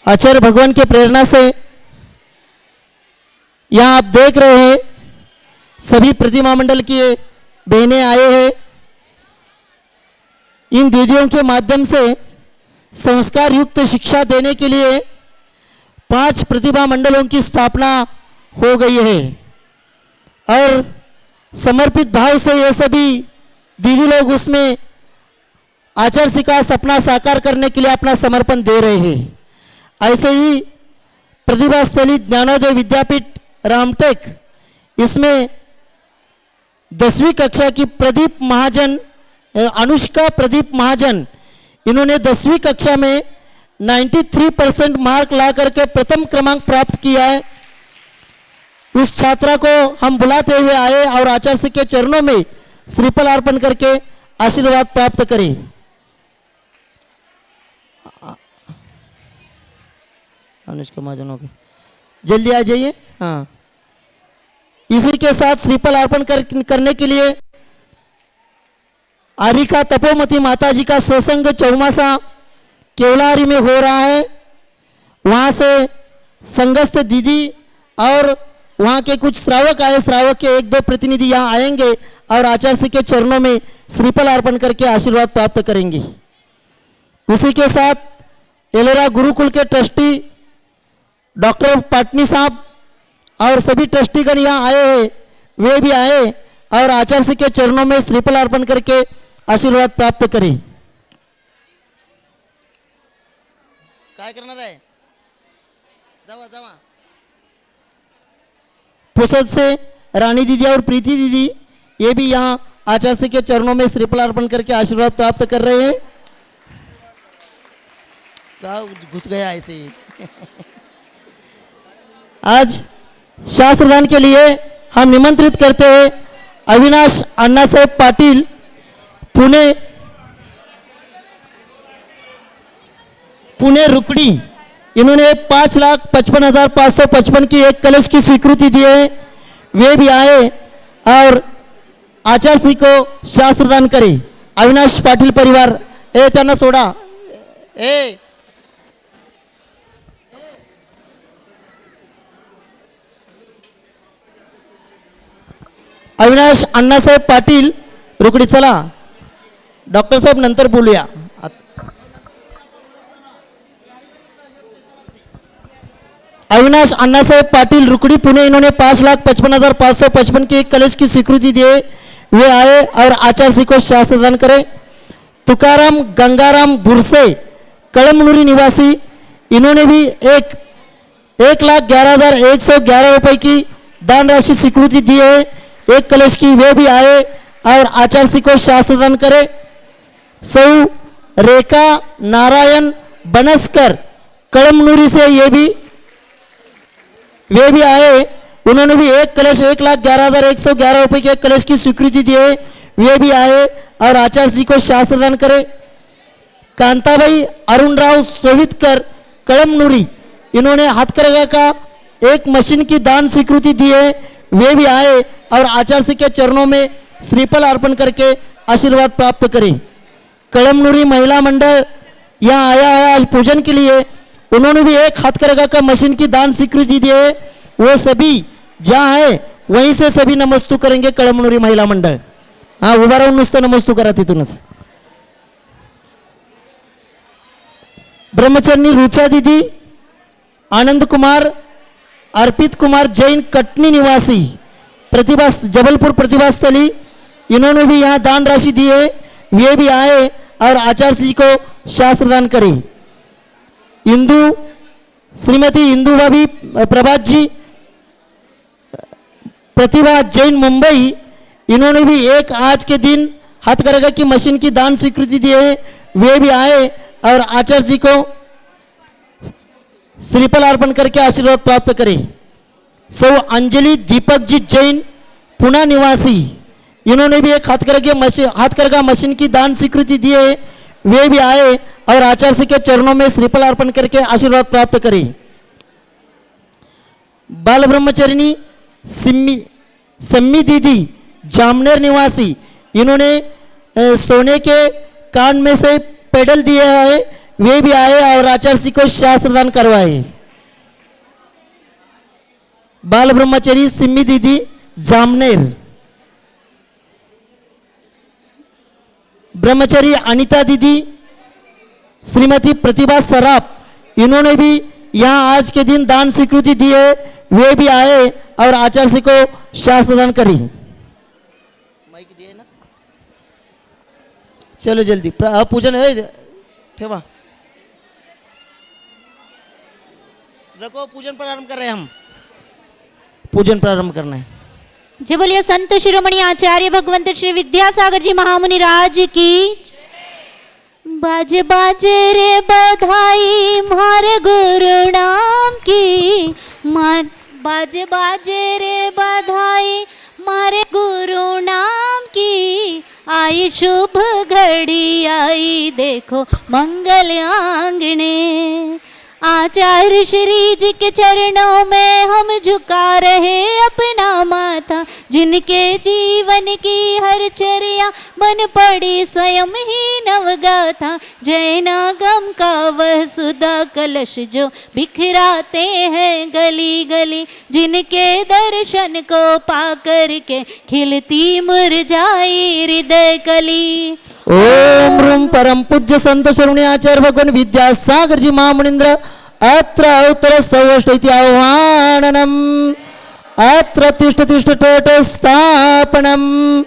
आचार्य भगवान के प्रेरणा से यहाँ आप देख रहे हैं सभी प्रतिमा मंडल की बहनें आए हैं। इन दीदियों के माध्यम से संस्कार युक्त शिक्षा देने के लिए 5 प्रतिभा मंडलों की स्थापना हो गई है और समर्पित भाव से ये सभी दीदी लोग उसमें आचार्य जी का सपना साकार करने के लिए अपना समर्पण दे रहे हैं। ऐसे ही प्रतिभा स्थली ज्ञानोदय विद्यापीठ रामटेक, इसमें 10वीं कक्षा की प्रदीप महाजन, अनुष्का प्रदीप महाजन, इन्होंने 10वीं कक्षा में 93% मार्क ला करके प्रथम क्रमांक प्राप्त किया है। उस छात्रा को हम बुलाते हुए आए और आचार्य जी के चरणों में श्रीफल अर्पण करके आशीर्वाद प्राप्त करें। अनुष्का महाजन हो गए, जल्दी आ जाइए। हाँ, इसी के साथ श्रीफल अर्पण करने के लिए आरिका तपोमती माता जी का सत्संग चौमासा केवलारी में हो रहा है। वहां से संगस्थ दीदी और वहां के कुछ श्रावक आए, श्रावक के 1-2 प्रतिनिधि यहाँ आएंगे और आचार्य जी के चरणों में श्रीफल अर्पण करके आशीर्वाद प्राप्त करेंगे। उसी के साथ एलोरा गुरुकुल के ट्रस्टी डॉक्टर पाटनी साहब और सभी ट्रस्टीगण यहाँ आए हैं, वे भी आए और आचार्य जी के चरणों में श्रीफल अर्पण करके आशीर्वाद प्राप्त करें। काय करना है? जावा जावा। पुसद से रानी दीदी और प्रीति दीदी, ये भी यहाँ आचार्य जी के चरणों में श्रीफल अर्पण करके आशीर्वाद प्राप्त कर रहे हैं। घुस गया ऐसे ही। आज शास्त्रदान के लिए हम निमंत्रित करते हैं अविनाश अण्णा साहेब पाटिल, पुणे रुकड़ी। इन्होंने 5,55,555 की एक कलश की स्वीकृति दी है। वे भी आए और आचार्य जी को शास्त्रदान करें। अविनाश पाटिल परिवार, ए त्यांना सोडा, ए अविनाश अण्णासाहेब पाटील रुकडी, चला डॉक्टर साहेब नंतर बोलूया। अविनाश अण्णासाहेब पाटील रुकड़ी पुणे, इन्होंने 5,55,555 की एक कलश की स्वीकृति दी। वे आए और आचार्य जी को शास्त्रदान करें। तुकाराम गंगाराम भुरसे, कळमनुरी निवासी, इन्होंने भी 1,11,111 रुपए की दान राशि स्वीकृति दी है एक कलश की। वे भी आए और आचार्य जी को शास्त्रदान करें। सौ रेखा नारायण बनस्कर, कळमनुरी से वे भी आए, उन्होंने भी एक कलश 1,11,111 रुपए के एक कलश की स्वीकृति दी है। वे भी आए और आचार्य जी को शास्त्रदान करें। कांताबाई अरुणराव सोवितकर, कळमनुरी, इन्होंने हाथकरघा का एक मशीन की दान स्वीकृति दी है। वे भी आए और आचार्य जी के चरणों में श्रीफल अर्पण करके आशीर्वाद प्राप्त करें। कळमनुरी महिला मंडल यहाँ आया है आज पूजन के लिए, उन्होंने भी एक हाथकरघा का मशीन की दान स्वीकृति दी है। वो सभी जहाँ है वहीं से सभी नमस्तु करेंगे। कळमनुरी महिला मंडल, हाँ उभा राहून नुसतं नमस्तु करा तिथूनच। ब्रह्मचर्नी रुचा दीदी, आनंद कुमार, अर्पित कुमार जैन, कटनी निवासी, प्रतिभा जबलपुर प्रतिभा स्थली, इन्होंने भी यहाँ दान राशि दी है। वे भी आए और आचार्य जी को शास्त्रदान करें। इंदु, श्रीमती इंदु भाभी प्रभात जी, प्रतिभा जैन मुंबई, इन्होंने भी एक आज के दिन हाथकरघा की मशीन की दान स्वीकृति दी है। वे भी आए और आचार्य जी को श्रीफल अर्पण करके आशीर्वाद प्राप्त करें। सौ अंजलि दीपक जी जैन, पुणे निवासी, इन्होंने भी एक हाथकरघा मशीन की दान स्वीकृति दी है। वे भी आए और आचार्य जी के चरणों में श्रीफल अर्पण करके आशीर्वाद प्राप्त करें। बाल ब्रह्मचरिणी सम्मी दीदी, जामनेर निवासी, इन्होंने सोने के कान में से पेडल दिए है। वे भी आए और आचार्य को शास्त्रदान करवाए। बाल ब्रह्मचारी सिम्मी दीदी जामनेर, ब्रह्मचारी अनीता दीदी, श्रीमती प्रतिभा सराफ, इन्होंने भी यहाँ आज के दिन दान स्वीकृति दी है। वे भी आए और आचार्य को शास्त्रदान करी। माइक दिए ना, चलो जल्दी पूजन है, ठेवा रखो। पूजन प्रारंभ कर रहे हैं हम, पूजन प्रारंभ करना है। जय बोलिए संत शिरोमणि आचार्य भगवंत श्री विद्यासागर जी महामुनि राज की। बाजे बाजे रे बधाई मारे गुरु नाम की, बाजे बाजे रे बधाई मारे गुरु नाम की। आई शुभ घड़ी आई देखो मंगल आंगने। आचार्य श्री जी के चरणों में हम झुका रहे अपना माथा, जिनके जीवन की हर चर्या बन पड़ी स्वयं ही नवगाथा। जैना गम का वह सुधा कलश जो बिखराते हैं गली गली, जिनके दर्शन को पाकर के खिलती मुरझाई हृदय कली। ओम रूम परम पूज्य संत शिरोमणि आचार्य भगवान विद्यासागर जी महामुनींद्र अत्र उत्तर सवष्ट इति आह्वाननम्, अत्र तिष्ठ तिष्ठ टोट स्थापनम्,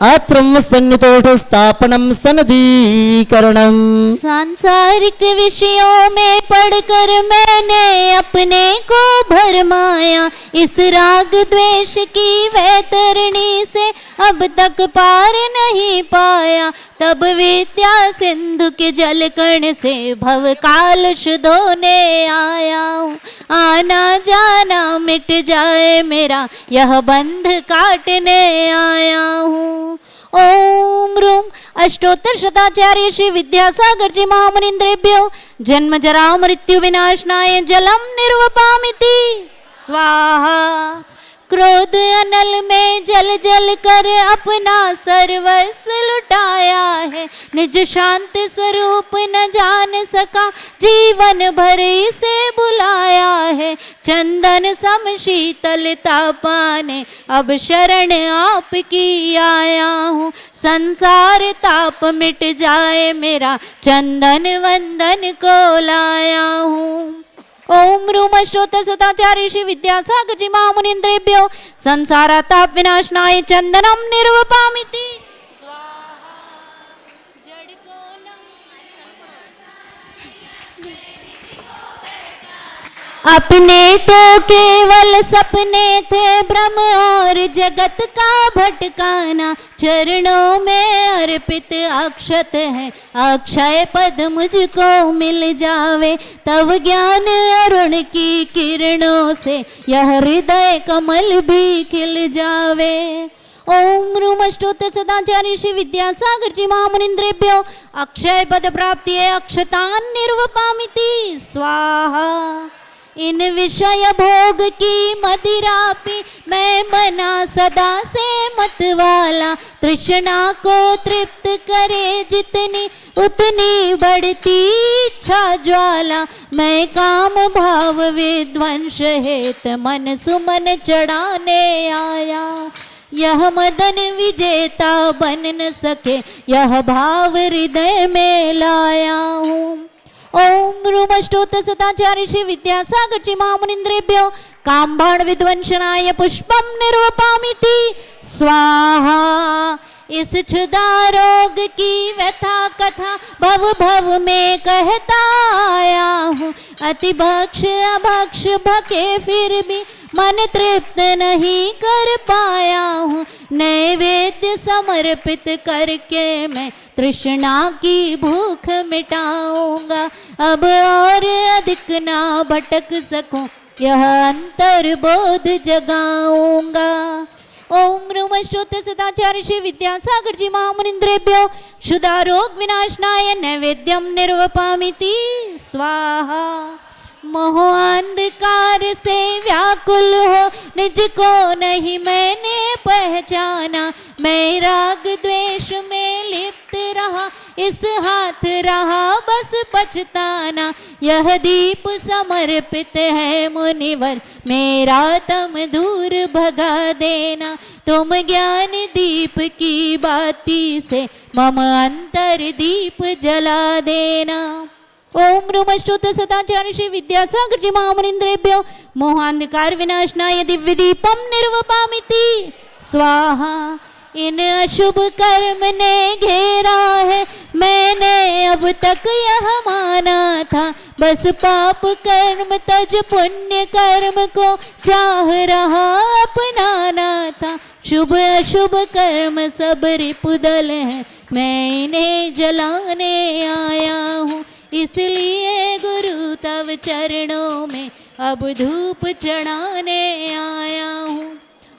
अत्र सन्नितोष स्थापनम् सनदीकरणम्। सांसारिक विषयों में पढ़कर मैंने अपने को भरमाया, इस राग द्वेष की वैतरणी से अब तक पार नहीं पाया। तब विद्या सिंधु के जल कण से भव काल धोने आया हूँ। आना जाना मिट जाए मेरा यह बंध काटने आया हूँ। ओम रूम अष्टोत्तर शताचार्य श्री विद्यासागर जी महामुनीन्द्रेभ्यो जन्म जरा मृत्यु विनाशनाय जलम निर्वपामिति स्वाहा। क्रोध अनल में जल जल कर अपना सर्वस्व लुटाया है, निज शांत स्वरूप न जान सका जीवन भर इसे बुलाया है। चंदन सम शीतलता पाने अब शरण आपकी आया हूँ। संसार ताप मिट जाए मेरा चंदन वंदन को लाया हूँ। ओम रूम अष्टोत्तर शताचार्य श्री विद्यासागर जी महामुनीन्द्रेभ्यो संसाराताप विनाशनाय चंदनम निर्वपामिति स्वाहा। जड़ को अपने तो केवल सपने थे भ्रम और जगत का भटकाना, चरणों में अर्पित अक्षत है अक्षय पद मुझको मिल जावे। तब ज्ञान अरुण की किरणों से यह हृदय कमल भी खिल जावे। ओम रूम अष्टोत्तर सदाचार्य श्री विद्यासागर जी महामुनीन्द्रेभ्यो अक्षय पद प्राप्ति है अक्षतान निर्वपामिति स्वाहा। इन विषय भोग की मदिरा पी मैं बना सदा से मतवाला, तृष्णा को तृप्त करे जितनी उतनी बढ़ती इच्छा ज्वाला। मैं काम भाव विध्वंस हेत मन सुमन चढ़ाने आया, यह मदन विजेता बन न सके यह भाव हृदय में लाया हूँ। ओम रूम अष्टोत्तर सदाचार्य श्री विद्यासागर जी महामुनीन्द्रेभ्यो काम बाण विध्वंसनाय पुष्पम निर्वपामिति स्वाहा। इस क्षुधा रोग की व्यथा कथा भव भव में कहता आया हूँ। अति भक्ष अभक्ष भके फिर भी मन तृप्त नहीं कर पाया हूँ। नैवेद्य समर्पित करके मैं तृष्णा की भूख मिटाऊंगा। अब और अधिक ना भटक सकूं यह अंतर्बोध जगाऊंगा। ओम रूम अष्टोत्तर सदाचार्य श्री विद्यासागर जी महामुनीन्द्रेभ्यो क्षुधा रोग विनाशनाय नैवेद्यम निर्वपामिति स्वाहा। मोह अंधकार से व्याकुल हो निज को नहीं मैंने पहचाना। मैं राग द्वेष में लिप्त रहा इस हाथ रहा बस पछताना। यह दीप समर्पित है मुनिवर, मेरा तम दूर भगा देना। तुम ज्ञान दीप की बाती से मम अंतर दीप जला देना। ओम ह्रूमष्टोत सदाचार्य श्री विद्यासागर जी महामुनीन्द्रेभ्यो मोहांधकार विनाशनाय दिव्य दीपम निर्वपामिति स्वाहा। इन अशुभ कर्म ने घेरा है, मैंने अब तक यह माना था। बस पाप कर्म तज पुण्य कर्म को चाह रहा अपनाना था। शुभ अशुभ कर्म सब रिपुदल है, मैं इन्हें जलाने आया हूँ। इसलिए गुरु तव चरणों में अब धूप चढ़ाने आया हूँ।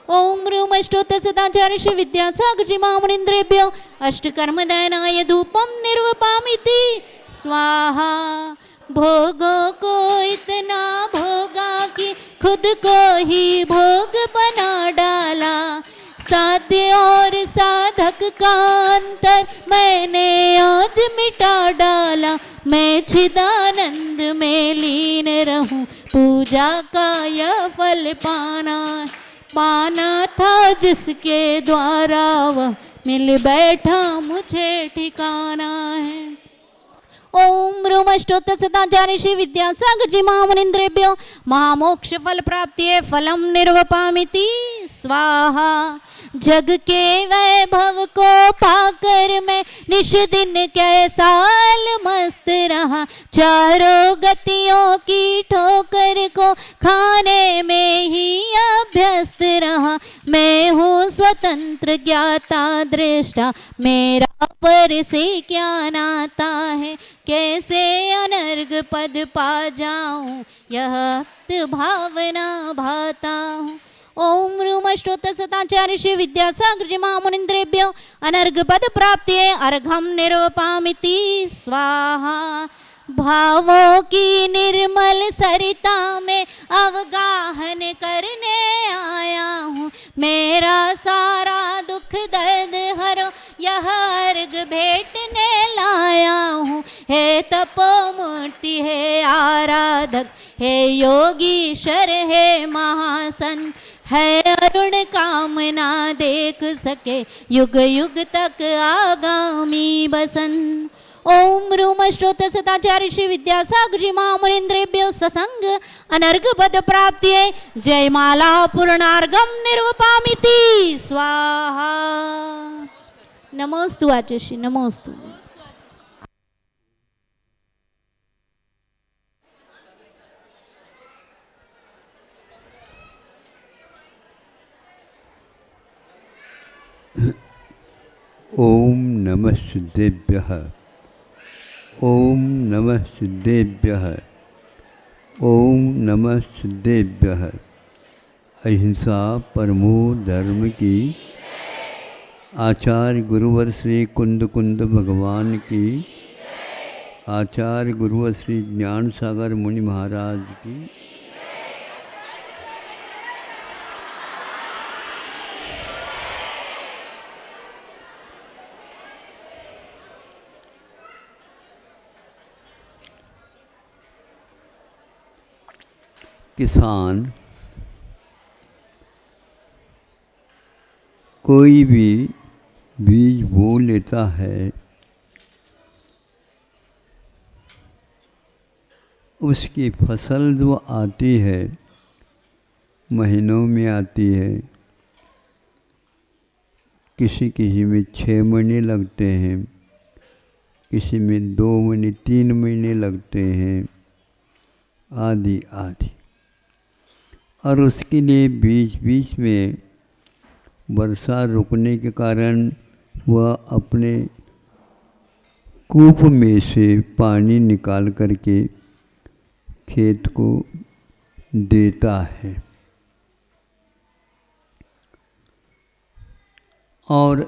ओम ह्रूमष्टोत सदाचार्य श्री विद्यासागर जी महामुनीन्द्रेभ्यो अष्टकर्मदयनाय धूपम निर्वपामिति स्वाहा। भोगों को इतना भोगा कि खुद को ही भोग बना डाला। साध्य और साधक का अंतर मैंने आज मिटा डाला। मैं चिदानंद में लीन रहूं, पूजा का यह फल पाना था जिसके द्वारा वह मिल बैठा मुझे ठिकाना है। ओम ह्रूमष्टोत सदाचार्य श्री विद्यासागर जी महामुनीन्द्रेभ्यो महामोक्ष फल प्राप्ति फलम निर्वपामिति स्वाहा। जग के वैभव को पाकर मैं निश दिन कैसा मस्त रहा। चारों गतियों की ठोकर को खाने में ही अभ्यस्त रहा। मैं हूँ स्वतंत्र ज्ञाता दृष्टा, मेरा पर से क्या नाता है। कैसे अनर्घ पद पा जाऊं, यह भावना भाता हूँ। ओम ह्रूमष्टोत सदाचार्य श्री विद्यासागर जी महामुनीन्द्रेभ्यो अनर्घ पद प्राप्ति अर्घम निर्वपामिति स्वाहा। भावों की निर्मल सरिता में अवगाहन करने आया हूँ। मेरा सारा दुख दर्द हरो यह अर्घ भेटने लाया हूँ। हे तपोमूर्ति है आराधक, हे योगीश्वर है महासंत, है अरुण कामना देख सके युग युग तक आगामी बसंत। ओम ह्रूमष्टोत सदाचार्य श्री विद्यासागर जी महामुनीन्द्रेभ्यो ससंग अनर्घ पद प्राप्ति जयमाला पूर्णार्घम निर्वपामिति स्वाहा। नमोस्तु आचर्षि नमोस्तु। ओम नमः सिद्धेभ्यः, ओम नमः सिद्धेभ्यः, ओम नमः सिद्धेभ्यः। अहिंसा परमो धर्म की। आचार्य गुरुवर श्री कुंद कुंद भगवान की। आचार्य गुरुवर श्री ज्ञान सागर मुनि महाराज की। किसान कोई भी बीज बो लेता है, उसकी फसल जो आती है महीनों में आती है। किसी किसी में 6 महीने लगते हैं, किसी में 2 महीने 3 महीने लगते हैं, आदि आदि। और उसके लिए बीच बीच में वर्षा रुकने के कारण वह अपने कूप में से पानी निकाल करके खेत को देता है। और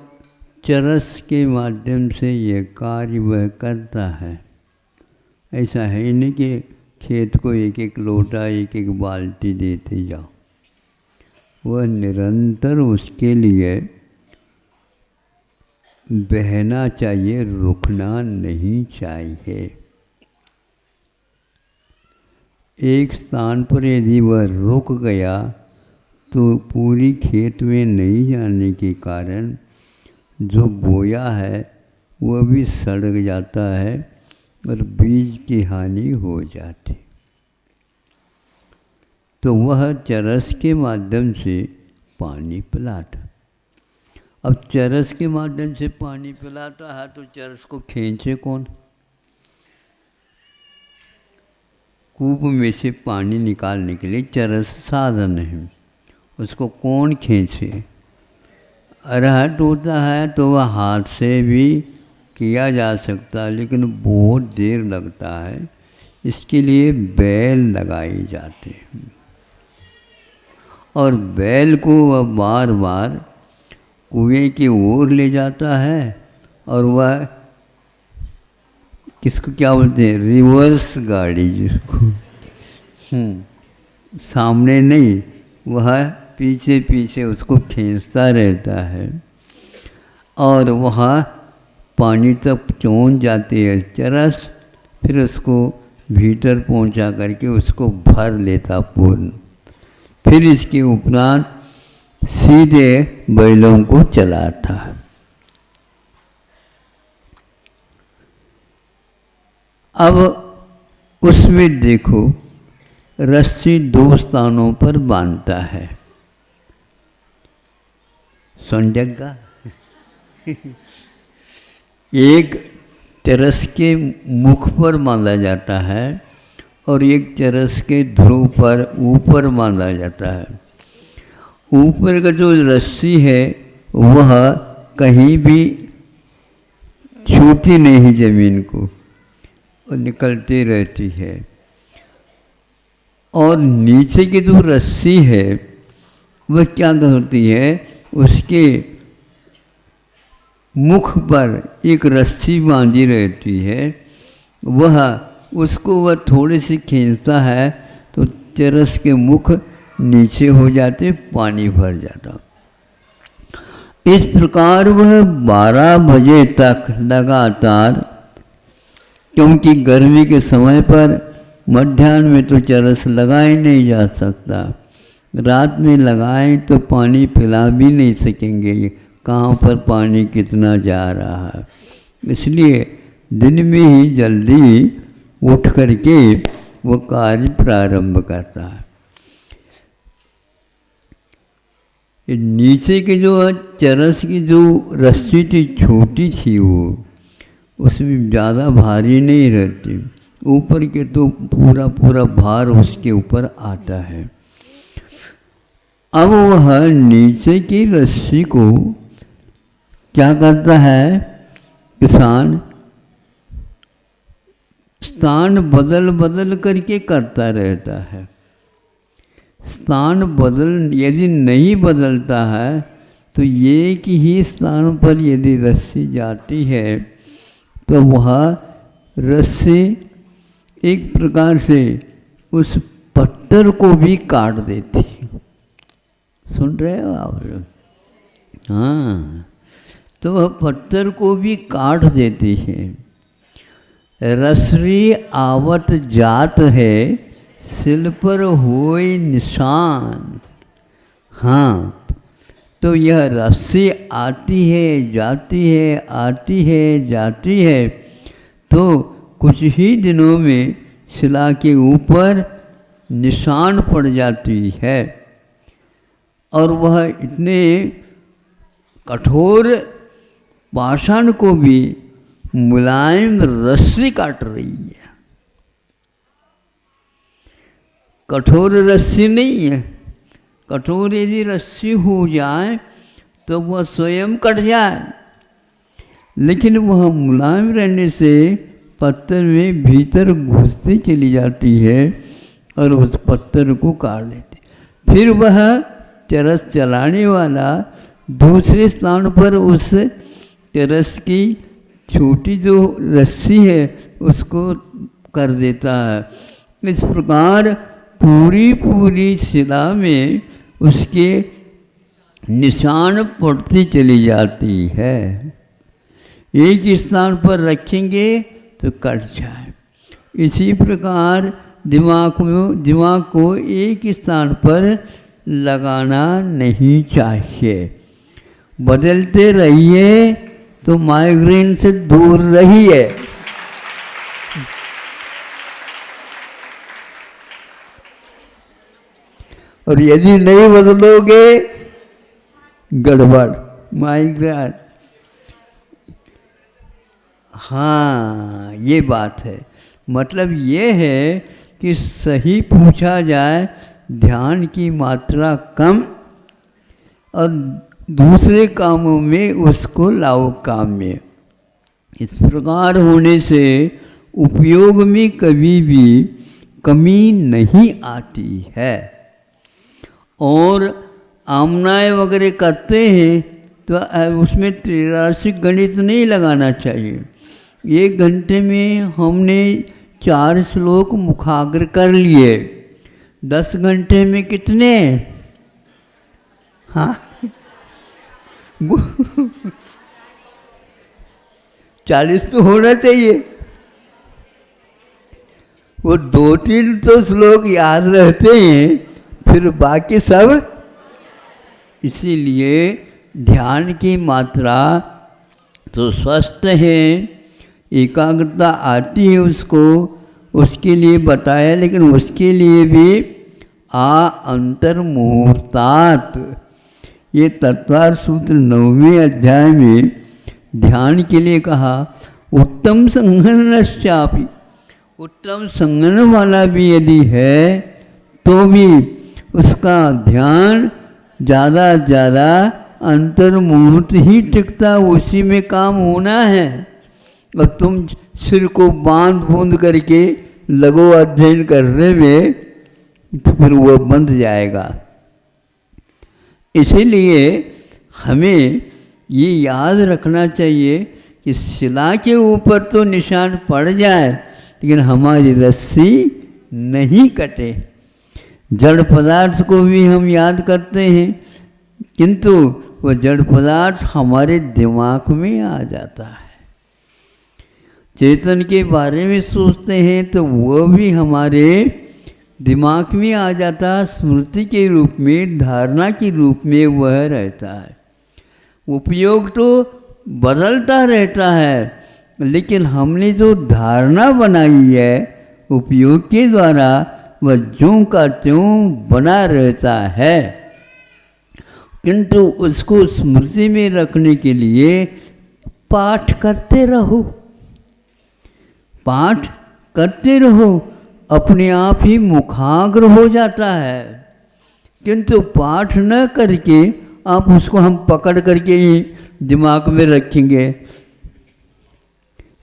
चरस के माध्यम से यह कार्य वह करता है। ऐसा है नहीं कि खेत को एक एक लोटा एक एक बाल्टी देते जाओ। वह निरंतर उसके लिए बहना चाहिए, रुकना नहीं चाहिए। एक स्थान पर यदि वह रुक गया तो पूरी खेत में नहीं जाने के कारण जो बोया है वह भी सड़ जाता है और बीज की हानि हो जाती। तो वह चरस के माध्यम से पानी पिलाता। अब चरस के माध्यम से पानी पिलाता है तो चरस को खींचे कौन? कूप में से पानी निकालने के लिए चरस साधन है, उसको कौन खींचे? अरहट होता है तो वह हाथ से भी किया जा सकता है, लेकिन बहुत देर लगता है, इसके लिए बैल लगाए जाते हैं। और बैल को वह बार बार कुएं की ओर ले जाता है और वह किसको क्या बोलते हैं, रिवर्स गाड़ी, जिसको सामने नहीं, वह पीछे पीछे उसको खींचता रहता है और वह पानी तक पहुँच जाती है चरस, फिर उसको भीतर पहुंचा करके उसको भर लेता पूर्ण। फिर इसके उपरांत सीधे बैलों को चलाता। अब उसमें देखो रस्सी दो स्थानों पर बांधता है। संजगा एक चरस के मुख पर बांधा जाता है और एक चरस के ध्रुव पर ऊपर बांधा जाता है। ऊपर का जो रस्सी है वह कहीं भी छूती नहीं जमीन को और निकलती रहती है, और नीचे की जो रस्सी है वह क्या करती है, उसके मुख पर एक रस्सी बांधी रहती है, वह उसको वह थोड़ी सी खींचता है तो चरस के मुख नीचे हो जाते, पानी भर जाता। इस प्रकार वह 12 बजे तक लगातार, क्योंकि गर्मी के समय पर मध्याह्न में तो चरस लगाए नहीं जा सकता, रात में लगाएं तो पानी पिला भी नहीं सकेंगे, कहाँ पर पानी कितना जा रहा है। इसलिए दिन में ही जल्दी उठ करके वो कार्य प्रारंभ करता है। नीचे के जो चरस की जो रस्सी थी छोटी थी, वो उसमें ज़्यादा भारी नहीं रहती, ऊपर के तो पूरा पूरा भार उसके ऊपर आता है। अब वह नीचे की रस्सी को क्या करता है, किसान स्थान बदल बदल करके करता रहता है। स्थान बदल यदि नहीं बदलता है तो एक ही स्थान पर यदि रस्सी जाती है तो वह रस्सी एक प्रकार से उस पत्थर को भी काट देती। सुन रहे हो आप लोग? हाँ, तो वह पत्थर को भी काट देती है। रसरी आवत जात है, सिल पर होय निशान। हाँ, तो यह रस्सी आती है जाती है, आती है जाती है, तो कुछ ही दिनों में शिला के ऊपर निशान पड़ जाती है और वह इतने कठोर पाषाण को भी मुलायम रस्सी काट रही है। कठोर रस्सी नहीं है, कठोर यदि रस्सी हो जाए तो वह स्वयं कट जाए, लेकिन वह मुलायम रहने से पत्थर में भीतर घुसती चली जाती है और उस पत्थर को काट लेती। फिर वह चरस चलाने वाला दूसरे स्थान पर उस चरस की छोटी जो रस्सी है उसको कर देता है। इस प्रकार पूरी पूरी शिला में उसके निशान पड़ती चली जाती है। एक स्थान पर रखेंगे तो कट जाए। इसी प्रकार दिमाग को एक स्थान पर लगाना नहीं चाहिए, बदलते रहिए तो माइग्रेन से दूर रहिए। और यदि नहीं बदलोगे गड़बड़, माइग्रेन। हाँ, ये बात है। मतलब ये है कि सही पूछा जाए, ध्यान की मात्रा कम और दूसरे कामों में उसको लाओ काम में। इस प्रकार होने से उपयोग में कभी भी कमी नहीं आती है। और आमनाएं वगैरह करते हैं तो उसमें त्रैरासिक गणित नहीं लगाना चाहिए। 1 घंटे में हमने 4 श्लोक मुखाग्र कर लिए, 10 घंटे में कितने? हाँ 40 तो होना चाहिए। वो 2-3 तो श्लोक याद रहते हैं, फिर बाकी सब। इसीलिए ध्यान की मात्रा तो स्वस्थ है, एकाग्रता आती है उसको, उसके लिए बताया। लेकिन उसके लिए भी अंतर्मुहूर्तात्, ये तत्वार सूत्र 9वें अध्याय में ध्यान के लिए कहा। उत्तम संघनश्चापि, उत्तम संघन वाला भी यदि है तो भी उसका ध्यान ज़्यादा ज़्यादा अंतर्मुहूर्त ही टिकता, उसी में काम होना है। और तुम सिर को बांध बूंद करके लगो अध्ययन करने में, तो फिर वो बंध जाएगा। इसीलिए हमें ये याद रखना चाहिए कि शिला के ऊपर तो निशान पड़ जाए, लेकिन हमारी रस्सी नहीं कटे। जड़ पदार्थ को भी हम याद करते हैं, किंतु वो जड़ पदार्थ हमारे दिमाग में आ जाता है। चेतन के बारे में सोचते हैं तो वो भी हमारे दिमाग में आ जाता है, स्मृति के रूप में, धारणा के रूप में वह रहता है। उपयोग तो बदलता रहता है, लेकिन हमने जो धारणा बनाई है उपयोग के द्वारा, वह ज्यों का त्यों बना रहता है। किंतु उसको स्मृति में रखने के लिए पाठ करते रहो, पाठ करते रहो, अपने आप ही मुखाग्र हो जाता है। किंतु पाठ न करके आप उसको हम पकड़ करके ही दिमाग में रखेंगे।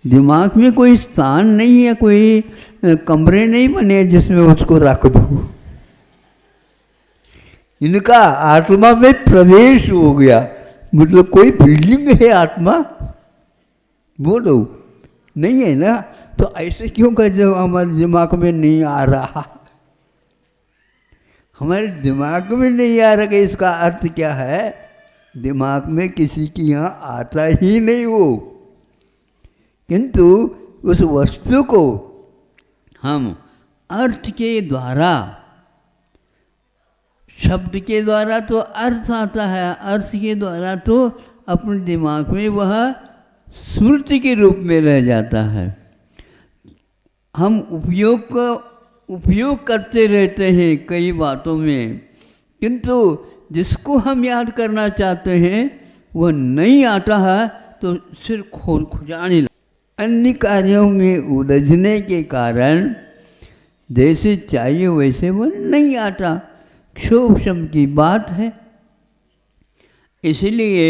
दिमाग में कोई स्थान नहीं है, कोई कमरे नहीं बने जिसमें उसको रख दो। इनका आत्मा में प्रवेश हो गया, मतलब कोई बिल्डिंग है आत्मा, बोलो नहीं है ना। तो ऐसे क्यों कर जो हमारे दिमाग में नहीं आ रहा, हमारे दिमाग में नहीं आ रहा, कि इसका अर्थ क्या है? दिमाग में किसी की यहाँ आता ही नहीं वो। किंतु उस वस्तु को हम अर्थ के द्वारा, शब्द के द्वारा तो अर्थ आता है, अर्थ के द्वारा तो अपने दिमाग में वह स्मृति के रूप में रह जाता है। हम उपयोग करते रहते हैं कई बातों में, किंतु जिसको हम याद करना चाहते हैं वह नहीं आता है, तो सिर खुजाने लगता। अन्य कार्यों में उलझने के कारण जैसे चाहिए वैसे वो नहीं आता, क्षोभ की बात है। इसलिए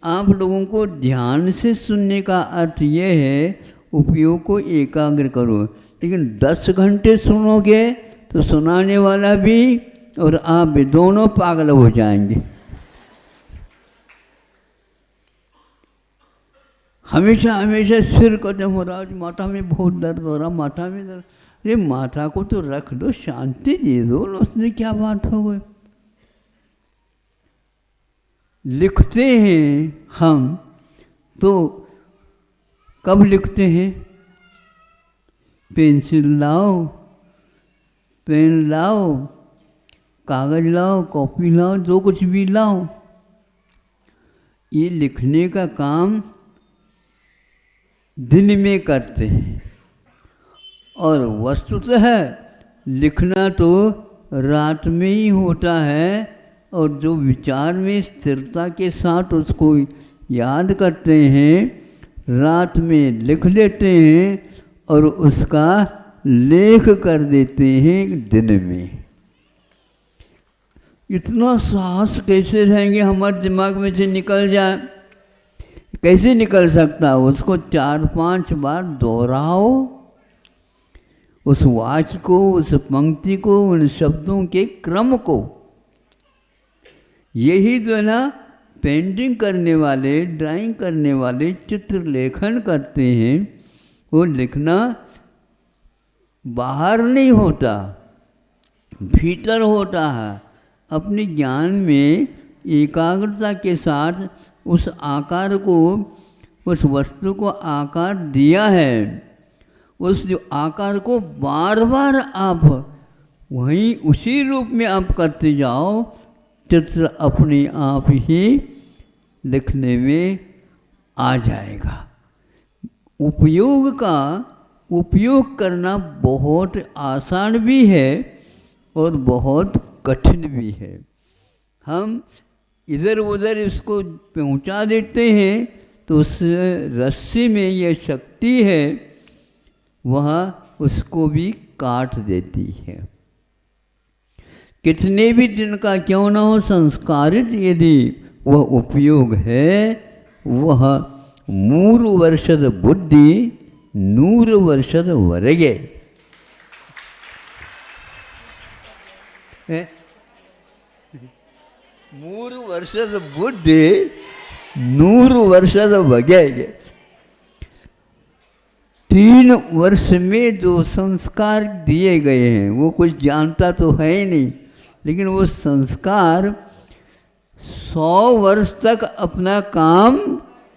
आप लोगों को ध्यान से सुनने का अर्थ ये है, उपयोग को एकाग्र करो। लेकिन 10 घंटे सुनोगे तो सुनाने वाला भी और आप भी दोनों पागल हो जाएंगे। हमेशा हमेशा सिर कहते हो रहा, माथा में बहुत दर्द हो रहा, माथा में दर्द। अरे माथा को तो रख दो, शांति दे दो, उसमें क्या बात हो गई। लिखते हैं हम तो कब लिखते हैं? पेंसिल लाओ, पेन लाओ, कागज लाओ, कॉपी लाओ, जो कुछ भी लाओ। ये लिखने का काम दिन में करते हैं और वस्तुतः लिखना तो रात में ही होता है, और जो विचार में स्थिरता के साथ उसको याद करते हैं, रात में लिख लेते हैं और उसका लेख कर देते हैं दिन में। इतना साहस कैसे रहेंगे हमारे दिमाग में से निकल जाए? कैसे निकल सकता? उसको 4-5 बार दोहराओ, उस वाक्य को, उस पंक्ति को, उन शब्दों के क्रम को। यही जो है ना पेंटिंग करने वाले, ड्राइंग करने वाले, चित्र लेखन करते हैं, वो लिखना बाहर नहीं होता, भीतर होता है। अपने ज्ञान में एकाग्रता के साथ उस आकार को, उस वस्तु को आकार दिया है, उस जो आकार को बार बार आप वहीं उसी रूप में आप करते जाओ, चित्र अपने आप ही लिखने में आ जाएगा। उपयोग करना बहुत आसान भी है और बहुत कठिन भी है। हम इधर उधर इसको पहुंचा देते हैं तो उस रस्सी में यह शक्ति है, वह उसको भी काट देती है। कितने भी दिन का क्यों न हो, संस्कारित यदि वह उपयोग है, वह 3 ವರ್ಷದ बुद्धि 100 ವರ್ಷದವರೆಗೆ। 3 ವರ್ಷದ बुद्धि 100 ವರ್ಷದವರೆಗೆ। 3 वर्ष में जो संस्कार दिए गए हैं, वो कुछ जानता तो है ही नहीं, लेकिन वो संस्कार 100 वर्ष तक अपना काम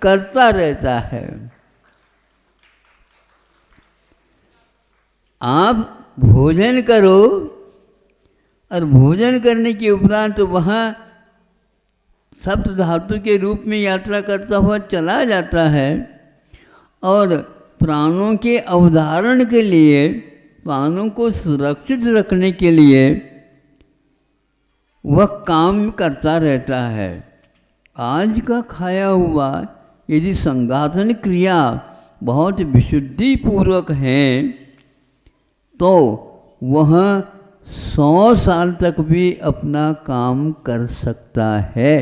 करता रहता है। आप भोजन करो और भोजन करने के उपरांत तो वहाँ सप्त धातु के रूप में यात्रा करता हुआ चला जाता है, और प्राणों के अवधारण के लिए, प्राणों को सुरक्षित रखने के लिए वह काम करता रहता है। आज का खाया हुआ यदि संघातन क्रिया बहुत विशुद्धि पूर्वक है तो वह 100 साल तक भी अपना काम कर सकता है।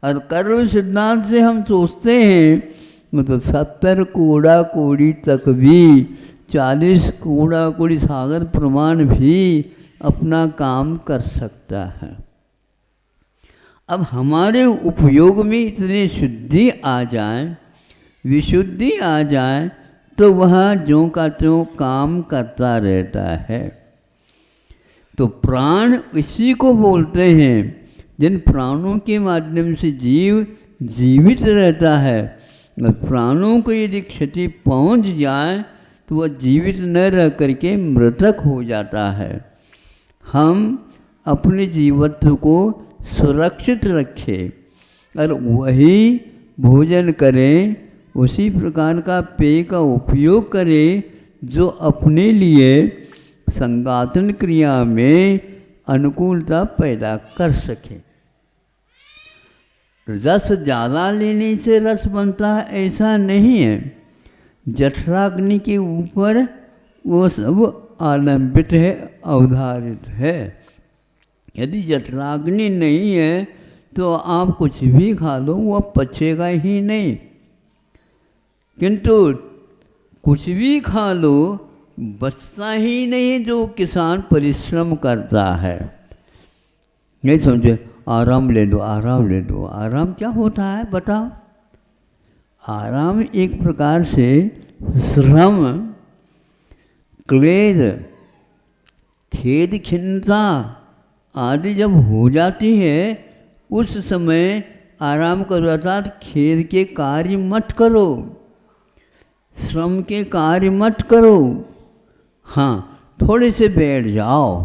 और कर्म सिद्धांत से हम सोचते हैं मतलब 70 कूड़ा कूड़ी तक भी, 40 कूड़ा कूड़ी सागर प्रमाण भी अपना काम कर सकता है। अब हमारे उपयोग में इतनी शुद्धि आ जाए, विशुद्धि आ जाए, तो वह ज्यों का त्यों काम करता रहता है। तो प्राण इसी को बोलते हैं, जिन प्राणों के माध्यम से जीव जीवित रहता है। प्राणों को यदि क्षति पहुंच जाए तो वह जीवित न रह करके मृतक हो जाता है। हम अपने जीवत्व को सुरक्षित रखें और वही भोजन करें, उसी प्रकार का पेय का उपयोग करें जो अपने लिए संघातन क्रिया में अनुकूलता पैदा कर सके। रस ज़्यादा लेने से रस बनता है ऐसा नहीं है। जठराग्नि के ऊपर वो सब आलंबित है, अवधारित है। यदि जठराग्नि नहीं है तो आप कुछ भी खा लो वह पचेगा ही नहीं, किंतु कुछ भी खा लो बचता ही नहीं जो किसान परिश्रम करता है। नहीं समझे, आराम ले लो, आराम ले लो। आराम क्या होता है बताओ? आराम एक प्रकार से श्रम, क्लेद, खेद, खिन्नता आदि जब हो जाती है उस समय आराम करो, अर्थात खेद के कार्य मत करो। श्रम के कार्य मत करो। हाँ, थोड़े से बैठ जाओ,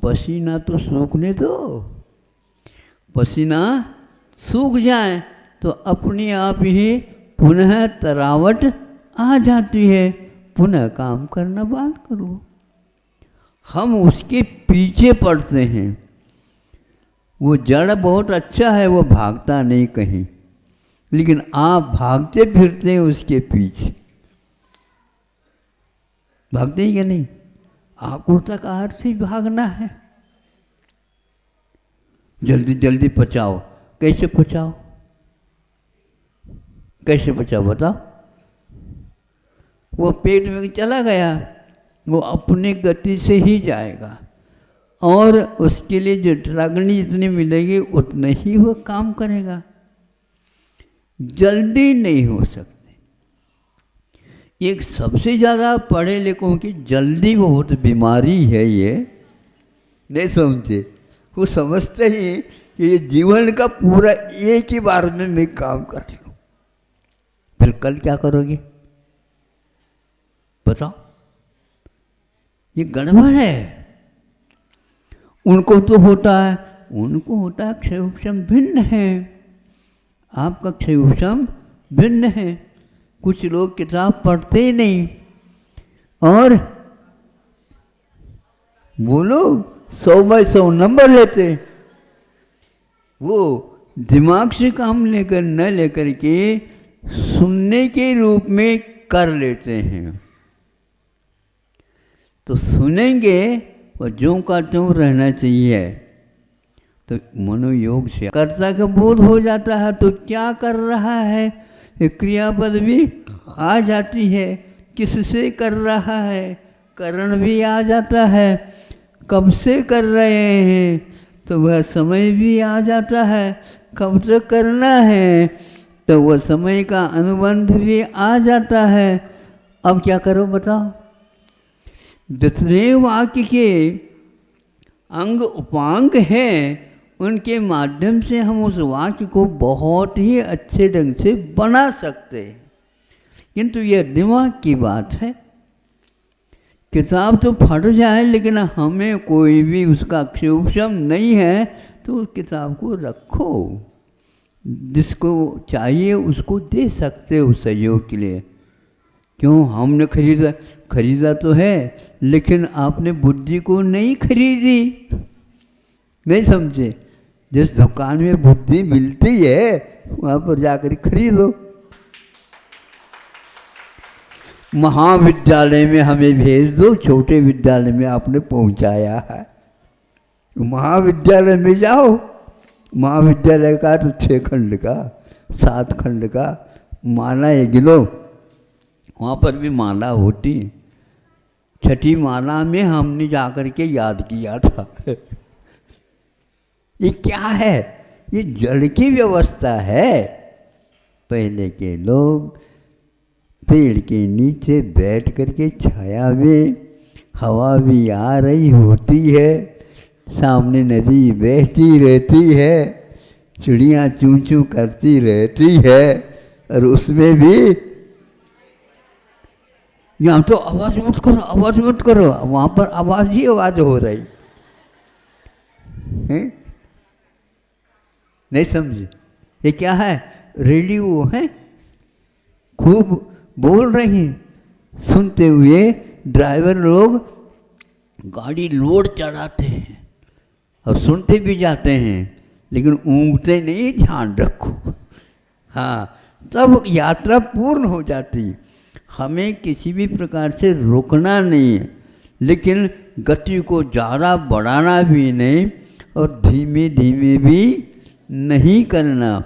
पसीना तो सूखने दो। पसीना सूख जाए तो अपने आप ही पुनः तरावट आ जाती है, पुनः काम करना बंद करो। हम उसके पीछे पड़ते हैं। वो जड़ बहुत अच्छा है, वो भागता नहीं कहीं, लेकिन आप भागते फिरते हैं उसके पीछे। भागते ही क्या नहीं? आकुलता का अर्थ ही भागना है। जल्दी जल्दी पचाओ। कैसे पचाओ? कैसे पचाओ बताओ? वो पेट में चला गया, वो अपने गति से ही जाएगा, और उसके लिए जो ड्रागनी जितनी मिलेगी उतना ही वो काम करेगा। जल्दी नहीं हो सकते। एक सबसे ज़्यादा पढ़े लिखों की जल्दी बहुत बीमारी है। ये नहीं समझे? वो समझते ही कि ये जीवन का पूरा एक ही बार में मैं काम कर लूँ, फिर कल क्या करोगे बताओ? ये गड़बड़ है। उनको तो होता है, उनको होता है क्षयोपशम भिन्न है, आपका क्षयोपशम भिन्न है। कुछ लोग किताब पढ़ते ही नहीं और बोलो 100/100 नंबर लेते। वो दिमाग से काम लेकर न लेकर के सुनने के रूप में कर लेते हैं। तो सुनेंगे और ज्यों का त्यों रहना चाहिए। तो मनोयोग से कर्ता का बोध हो जाता है, तो क्या कर रहा है एक क्रियापद भी आ जाती है, किससे कर रहा है कारण भी आ जाता है, कब से कर रहे हैं तो वह समय भी आ जाता है, कब तक करना है तो वह समय का अनुबंध भी आ जाता है। अब क्या करो बताओ? जितने वाक्य के अंग उपांग हैं उनके माध्यम से हम उस वाक्य को बहुत ही अच्छे ढंग से बना सकते हैं, किंतु यह दिमाग की बात है। किताब तो फट जाए लेकिन हमें कोई भी उसका क्षयोपशम नहीं है तो उस किताब को रखो, जिसको चाहिए उसको दे सकते हो सहयोग के लिए। क्यों? हमने खरीदा तो है, लेकिन आपने बुद्धि को नहीं खरीदी। नहीं समझे? जिस दुकान में बुद्धि मिलती है वहाँ पर जाकर खरीदो। महाविद्यालय में हमें भेज दो, छोटे विद्यालय में आपने पहुँचाया है। महाविद्यालय में जाओ, महाविद्यालय का तो 6 खंड का 7 खंड का माला एक गिनो, वहाँ पर भी माला होती। 6ठी माला में हमने जाकर के याद किया था। ये क्या है? ये जड़ की व्यवस्था है। पहले के लोग पेड़ के नीचे बैठ करके छाया में, हवा भी आ रही होती है, सामने नदी बहती रहती है, चिड़ियाँ चूं चूं करती रहती है, और उसमें भी यहाँ तो आवाज़ मत करो, आवाज़ मत करो, वहाँ पर आवाज़ ही आवाज़ हो रही है। नहीं समझे? ये क्या है? रेडियो है, खूब बोल रही हैं। सुनते हुए ड्राइवर लोग गाड़ी लोड चढ़ाते हैं और सुनते भी जाते हैं, लेकिन ऊँगते नहीं, ध्यान रखो। हाँ, तब यात्रा पूर्ण हो जाती। हमें किसी भी प्रकार से रुकना नहीं है, लेकिन गति को ज़्यादा बढ़ाना भी नहीं और धीमे धीमे भी नहीं करना।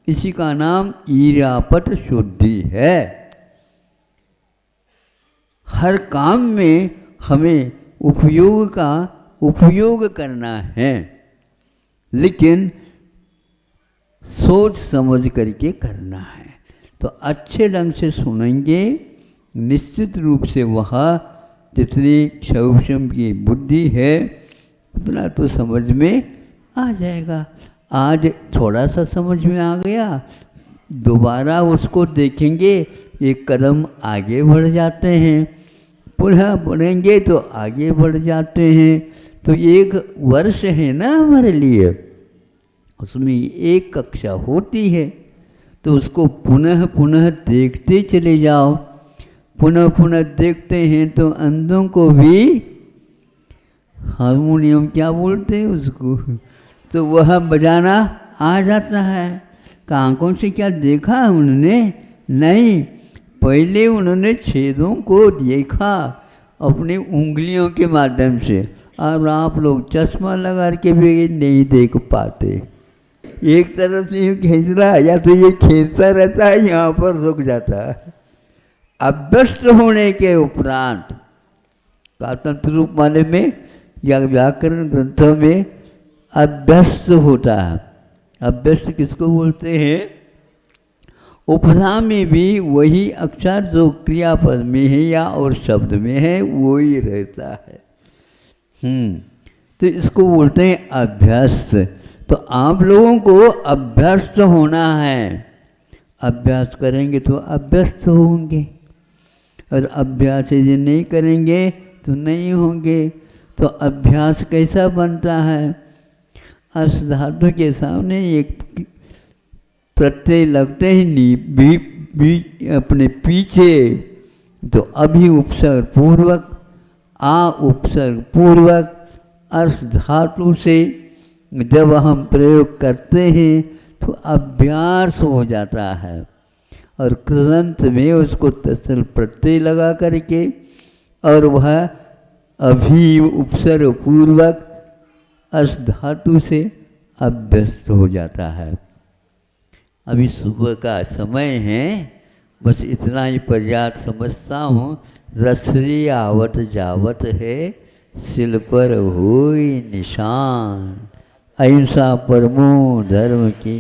इसी का नाम ईरापट शुद्धि है। हर काम में हमें उपयोग करना है, लेकिन सोच समझ करके करना है। तो अच्छे ढंग से सुनेंगे, निश्चित रूप से वह जितनी क्षयोपशम की बुद्धि है उतना तो समझ में आ जाएगा। आज थोड़ा सा समझ में आ गया, दोबारा उसको देखेंगे एक कदम आगे बढ़ जाते हैं, पुनः बढ़ेंगे तो आगे बढ़ जाते हैं। तो एक वर्ष है ना हमारे लिए, उसमें एक कक्षा होती है, तो उसको पुनः पुनः देखते चले जाओ। पुनः पुनः देखते हैं तो अंधों को भी हारमोनियम क्या बोलते हैं उसको, तो वह बजाना आ जाता है। आंखों से क्या देखा उन्होंने? नहीं, पहले उन्होंने छेदों को देखा अपनी उंगलियों के माध्यम से, और आप लोग चश्मा लगा के भी नहीं देख पाते। एक तरफ से यूँ खींच रहा है या तो ये खींचता रहता है, यहाँ पर रुक जाता है। अभ्यस्त होने के उपरांत कातंत्र रूप माने में या व्याकरण ग्रंथों में अभ्यस्त होता है। अभ्यस्त किसको बोलते हैं? उपधा में भी वही अक्षर जो क्रियापद में है या और शब्द में है वही रहता है। तो इसको बोलते हैं अभ्यस्त। तो आप लोगों को अभ्यस्त होना है। अभ्यास करेंगे तो अभ्यस्त होंगे, और अभ्यास यदि नहीं करेंगे तो नहीं होंगे। तो अभ्यास कैसा बनता है? अर्थ धातु के सामने एक प्रत्यय लगते हैं अपने पीछे, तो अभी उपसर्ग पूर्वक, आ उपसर्ग पूर्वक अर्थ धातु से जब हम प्रयोग करते हैं तो अभ्यास हो जाता है। और कृदंत में उसको तसल प्रत्यय लगा करके और वह अभी उपसर्ग पूर्वक अर्थ धातु से अभ्यस्त हो जाता है। अभी सुबह का समय है, बस इतना ही पर्याप्त समझता हूँ। रसरी आवत जावत है, सिल पर होई निशान। अहिंसा परमो धर्म की